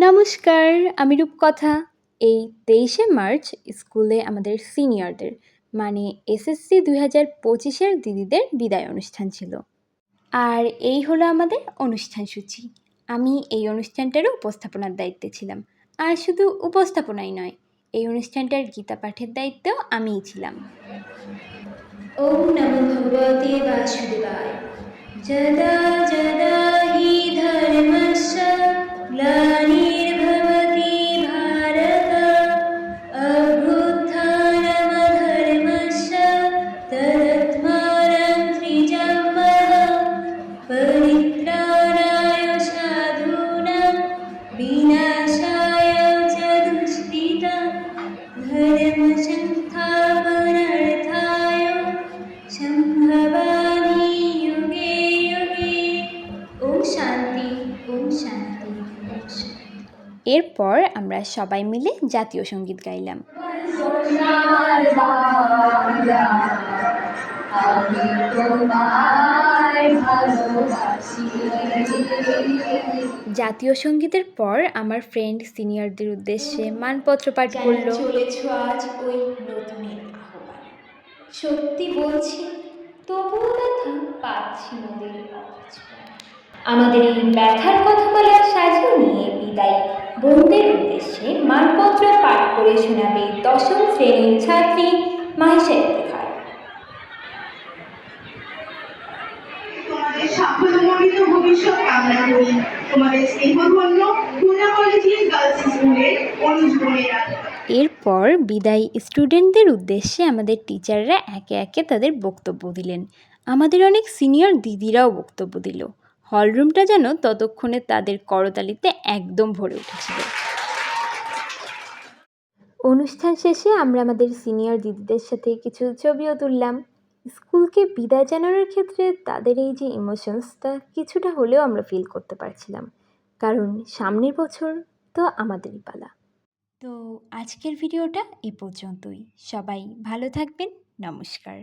নমস্কার, আমি রূপকথা। এই ২৩শে মার্চ স্কুলে আমাদের সিনিয়রদের মানে এসএসসি ২০২৫-এর দিদিদের বিদায় অনুষ্ঠান ছিল। আর এই হলো আমাদের অনুষ্ঠান সূচি। আমি এই অনুষ্ঠানটারও উপস্থাপনার দায়িত্বে ছিলাম। আর শুধু উপস্থাপনাই নয়, এই অনুষ্ঠানটার গীতা পাঠের দায়িত্বেও আমিই ছিলাম। ওম নমো ভগবতে বাসুদেবায়। যদা যদা হি ধর্মস্য গ্লানির্ভবতি ভারত অভ্যুত্থানমধর্মস্য তদাত্মাनं সৃজাম্যহং পরিত্রাণায় সাধূনাং বিনাশায় চ দুষ্কৃতাং ধর্মসংস্থাপনার্থায় সম্ভবামি যুগে যুগে। ওম শান্তি, ওম শান্তি, ওম শান্তি। এরপর আমরা সবাই মিলে জাতীয় সঙ্গীত গাইলাম। জাতীয় সঙ্গীতের পর আমার ফ্রেন্ড সিনিয়রদের উদ্দেশ্যে মানপত্র পাঠ করল। চলেছ আজ ওই নতুনের আহ্বান, সত্যি বলছি তবুও ব্যথা পাচ্ছি মোদের অবচেতন। আমাদের এই ব্যথার কথা বলার সাজিয়ে নিয়ে বিদায়ী বোনদের উদ্দেশ্যে মানপত্র পাঠ করে শোনাবে ১০ম শ্রেণীর ছাত্রী মাহিষা ইফতেখার। তোমাদের সাফল্যমণ্ডিত ভবিষ্যৎ কামনা করি। তোমাদের স্নেহধন্য খুলনা কলেজিয়েট গার্লস স্কুলের অনুজ বোনেরা। এরপর বিদায়ী স্টুডেন্টদের উদ্দেশ্যে আমাদের টিচাররা একে একে তাদের বক্তব্য দিলেন। আমাদের অনেক সিনিয়র দিদিরাও বক্তব্য দিল। হলরুমটা যেন ততক্ষণে তাদের করতালিতে একদম ভরে উঠেছিল। অনুষ্ঠান শেষে আমরা আমাদের সিনিয়র দিদিদের সাথে কিছু ছবিও তুললাম। স্কুলকে বিদায় জানানোর ক্ষেত্রে তাদের এই যে ইমোশনসটা কিছুটা হলেও আমরা ফিল করতে পারছিলাম, কারণ সামনের বছর তো আমাদেরই পালা। তো আজকের ভিডিওটা এ পর্যন্তই। সবাই ভালো থাকবেন। নমস্কার।